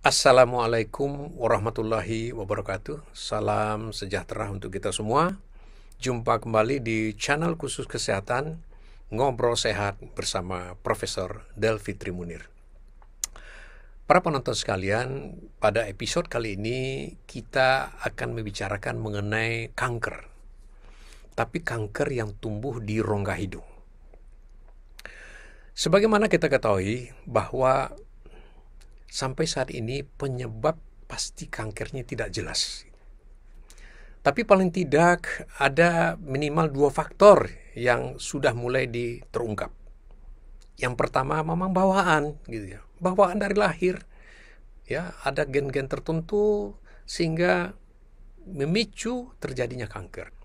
Assalamualaikum warahmatullahi wabarakatuh. Salam sejahtera untuk kita semua. Jumpa kembali di channel khusus kesehatan Ngobrol Sehat bersama Profesor Delfitri Munir. Para penonton sekalian, pada episode kali ini kita akan membicarakan mengenai kanker. Tapi kanker yang tumbuh di rongga hidung. Sebagaimana kita ketahui bahwa sampai saat ini penyebab pasti kankernya tidak jelas. Tapi paling tidak ada minimal 2 faktor yang sudah mulai terungkap. Yang pertama memang bawaan gitu ya. Bawaan dari lahir. Ya, ada gen-gen tertentu sehingga memicu terjadinya kanker.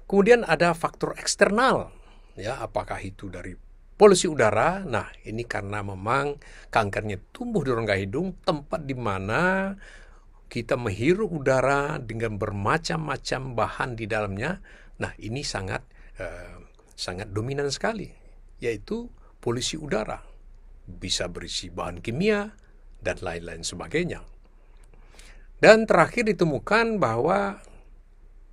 Kemudian ada faktor eksternal. Ya, apakah itu dari polusi udara? Nah, ini karena memang kankernya tumbuh di rongga hidung, tempat di mana kita menghirup udara dengan bermacam-macam bahan di dalamnya. Nah, ini sangat dominan sekali, yaitu polusi udara. Bisa berisi bahan kimia dan lain-lain sebagainya. Dan terakhir ditemukan bahwa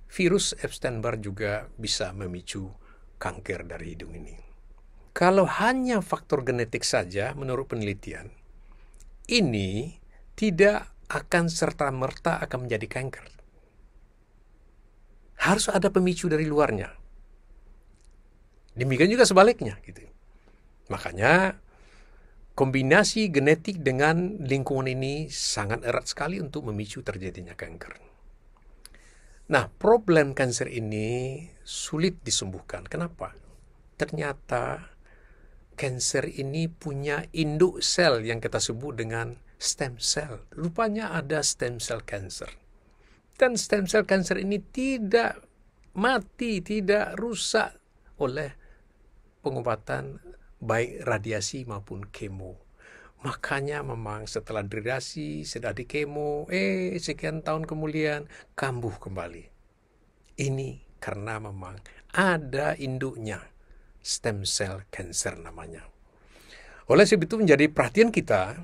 virus Epstein-Barr juga bisa memicu kanker dari hidung ini. Kalau hanya faktor genetik saja, menurut penelitian, ini tidak akan serta-merta akan menjadi kanker. Harus ada pemicu dari luarnya. Demikian juga sebaliknya. Gitu. Makanya, kombinasi genetik dengan lingkungan ini sangat erat sekali untuk memicu terjadinya kanker. Nah, problem kanker ini sulit disembuhkan. Kenapa? Ternyata kanker ini punya induk sel yang kita sebut dengan stem cell. Rupanya ada stem cell cancer. Dan stem cell cancer ini tidak mati, tidak rusak oleh pengobatan baik radiasi maupun kemo. Makanya memang setelah radiasi, setelah di kemo, sekian tahun kemudian kambuh kembali. Ini karena memang ada induknya. Stem cell cancer namanya. Oleh sebab itu menjadi perhatian kita,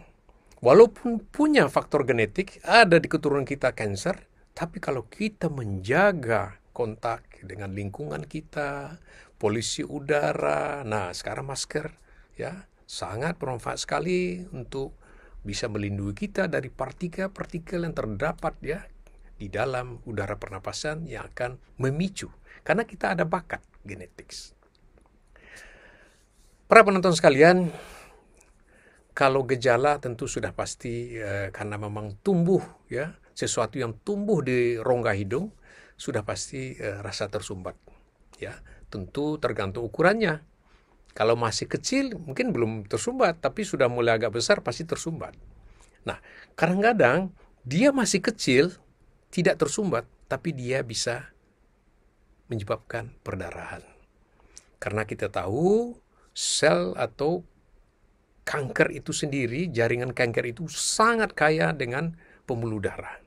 walaupun punya faktor genetik, ada di keturunan kita kanker, tapi kalau kita menjaga kontak dengan lingkungan kita, polusi udara, nah sekarang masker ya sangat bermanfaat sekali untuk bisa melindungi kita dari partikel-partikel yang terdapat ya di dalam udara pernapasan yang akan memicu, karena kita ada bakat genetik. Para penonton sekalian, kalau gejala tentu sudah pasti karena memang tumbuh ya, sesuatu yang tumbuh di rongga hidung sudah pasti rasa tersumbat. Ya, tentu tergantung ukurannya. Kalau masih kecil mungkin belum tersumbat, tapi sudah mulai agak besar pasti tersumbat. Nah, kadang-kadang dia masih kecil, tidak tersumbat, tapi dia bisa menyebabkan perdarahan. Karena kita tahu sel atau kanker itu sendiri, jaringan kanker itu sangat kaya dengan pembuluh darah.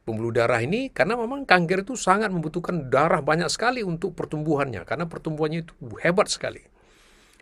Pembuluh darah ini karena memang kanker itu sangat membutuhkan darah banyak sekali untuk pertumbuhannya, karena pertumbuhannya itu hebat sekali.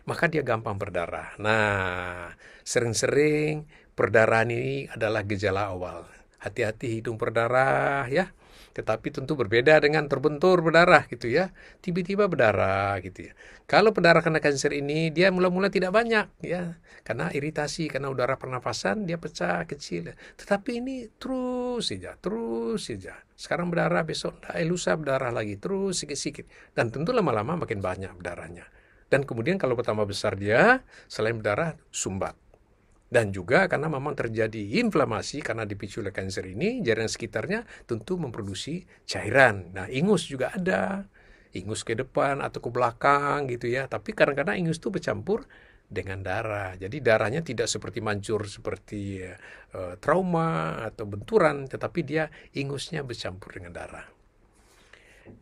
Maka dia gampang berdarah. Nah, sering-sering perdarahan ini adalah gejala awal. Hati-hati hidung berdarah ya. Tetapi tentu berbeda dengan terbentur berdarah gitu ya. Tiba-tiba berdarah gitu ya. Kalau berdarah karena kanker ini dia mula-mula tidak banyak ya. Karena iritasi, karena udara pernafasan dia pecah kecil. Tetapi ini terus saja. Sekarang berdarah, besok lusa berdarah lagi, terus sikit-sikit. Dan tentu lama-lama makin banyak berdarahnya. Dan kemudian kalau bertambah besar dia, selain berdarah, sumbat. Dan juga karena memang terjadi inflamasi karena dipicu oleh kanker ini, jaringan sekitarnya tentu memproduksi cairan. Nah, ingus juga ada. Ingus ke depan atau ke belakang gitu ya. Tapi kadang-kadang ingus itu bercampur dengan darah. Jadi darahnya tidak seperti mancur seperti trauma atau benturan, tetapi dia ingusnya bercampur dengan darah.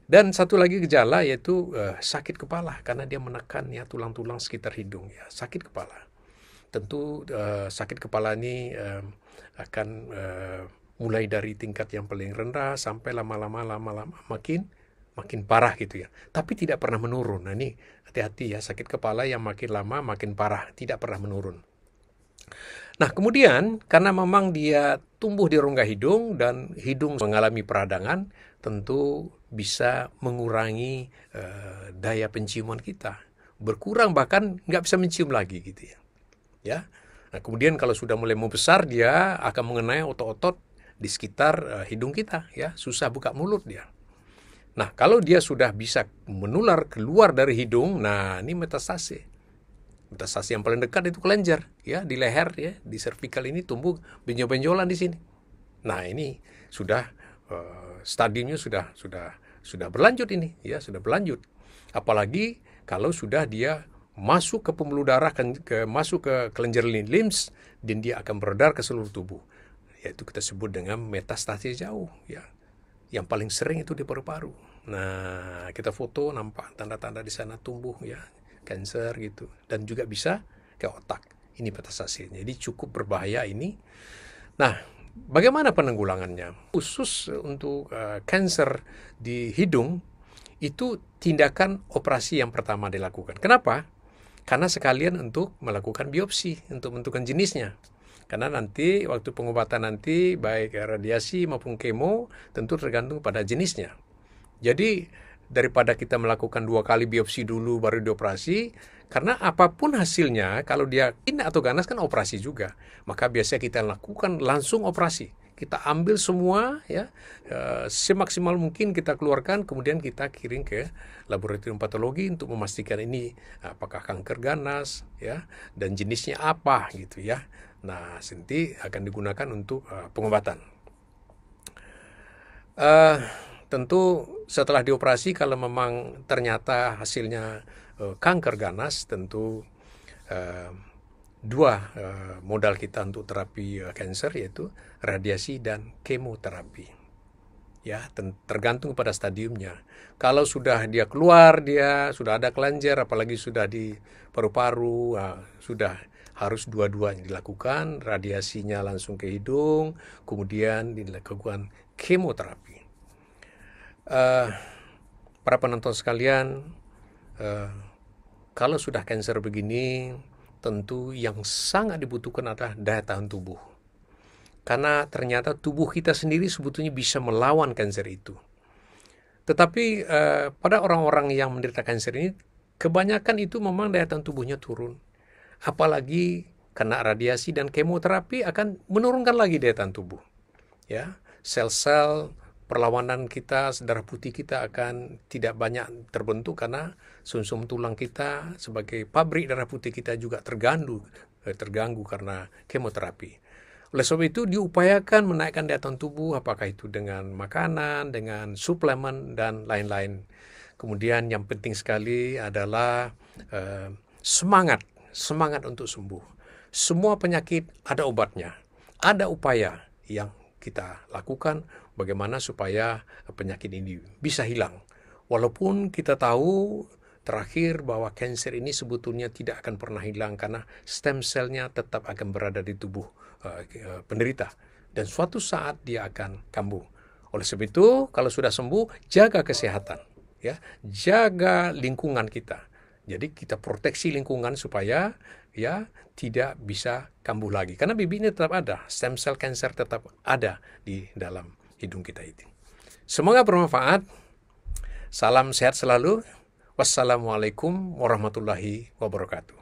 Dan satu lagi gejala yaitu sakit kepala karena dia menekan ya tulang-tulang sekitar hidung ya, sakit kepala. Tentu sakit kepala ini akan mulai dari tingkat yang paling rendah sampai lama-lama makin parah gitu ya. Tapi tidak pernah menurun. Nah ini hati-hati ya, sakit kepala yang makin lama makin parah, tidak pernah menurun. Nah, kemudian karena memang dia tumbuh di rongga hidung dan hidung mengalami peradangan, tentu bisa mengurangi daya penciuman kita. Berkurang bahkan nggak bisa mencium lagi gitu ya. Ya. Nah, kemudian kalau sudah mulai membesar dia akan mengenai otot-otot di sekitar hidung kita ya, susah buka mulut dia. Nah, kalau dia sudah bisa menular keluar dari hidung, nah ini metastase. Metastase yang paling dekat itu kelenjar, ya di leher, ya di cervical ini tumbuh benjol-benjolan di sini. Nah, ini sudah stadiumnya sudah berlanjut ini, ya sudah berlanjut. Apalagi kalau sudah dia masuk ke pembuluh darah, masuk ke kelenjar limbs, dan dia akan beredar ke seluruh tubuh. Yaitu kita sebut dengan metastase jauh, ya. Yang paling sering itu di paru-paru. Nah, kita foto nampak tanda-tanda di sana tumbuh ya, kanker gitu. Dan juga bisa ke otak. Ini metastasenya. Jadi cukup berbahaya ini. Nah, bagaimana penanggulangannya? Khusus untuk kanker di hidung, itu tindakan operasi yang pertama dilakukan. Kenapa? Karena sekalian untuk melakukan biopsi, untuk menentukan jenisnya. Karena nanti waktu pengobatan nanti baik radiasi maupun kemo tentu tergantung pada jenisnya. Jadi daripada kita melakukan 2 kali biopsi dulu baru dioperasi, karena apapun hasilnya kalau dia ini atau ganas kan operasi juga. Maka biasanya kita lakukan langsung operasi. Kita ambil semua ya semaksimal mungkin kita keluarkan, kemudian kita kirim ke laboratorium patologi untuk memastikan ini apakah kanker ganas ya dan jenisnya apa gitu ya. Nah, nanti akan digunakan untuk pengobatan. Tentu setelah dioperasi kalau memang ternyata hasilnya kanker ganas, tentu dua modal kita untuk terapi kanker yaitu radiasi dan kemoterapi. Ya, tergantung pada stadiumnya. Kalau sudah dia keluar, dia sudah ada kelenjar, apalagi sudah di paru-paru, sudah harus dua-duanya dilakukan, radiasinya langsung ke hidung, kemudian dilakukan kemoterapi. Para penonton sekalian, kalau sudah kanker begini, tentu yang sangat dibutuhkan adalah daya tahan tubuh. Karena ternyata tubuh kita sendiri sebetulnya bisa melawan kanker itu. Tetapi pada orang-orang yang menderita kanker ini, kebanyakan itu memang daya tahan tubuhnya turun. Apalagi kena radiasi dan kemoterapi akan menurunkan lagi daya tahan tubuh. Ya, sel-sel perlawanan kita, darah putih kita akan tidak banyak terbentuk karena sumsum tulang kita sebagai pabrik darah putih kita juga terganggu karena kemoterapi. Oleh sebab itu diupayakan menaikkan daya tahan tubuh, apakah itu dengan makanan, dengan suplemen, dan lain-lain. Kemudian yang penting sekali adalah semangat untuk sembuh. Semua penyakit ada obatnya, ada upaya yang kita lakukan bagaimana supaya penyakit ini bisa hilang. Walaupun kita tahu terakhir bahwa kanker ini sebetulnya tidak akan pernah hilang karena stem cell-nya tetap akan berada di tubuh penderita dan suatu saat dia akan kambuh. Oleh sebab itu, kalau sudah sembuh, jaga kesehatan, ya, jaga lingkungan kita. Jadi kita proteksi lingkungan supaya ya tidak bisa kambuh lagi. Karena bibitnya tetap ada, stem cell cancer tetap ada di dalam hidung kita itu. Semoga bermanfaat. Salam sehat selalu. Wassalamualaikum warahmatullahi wabarakatuh.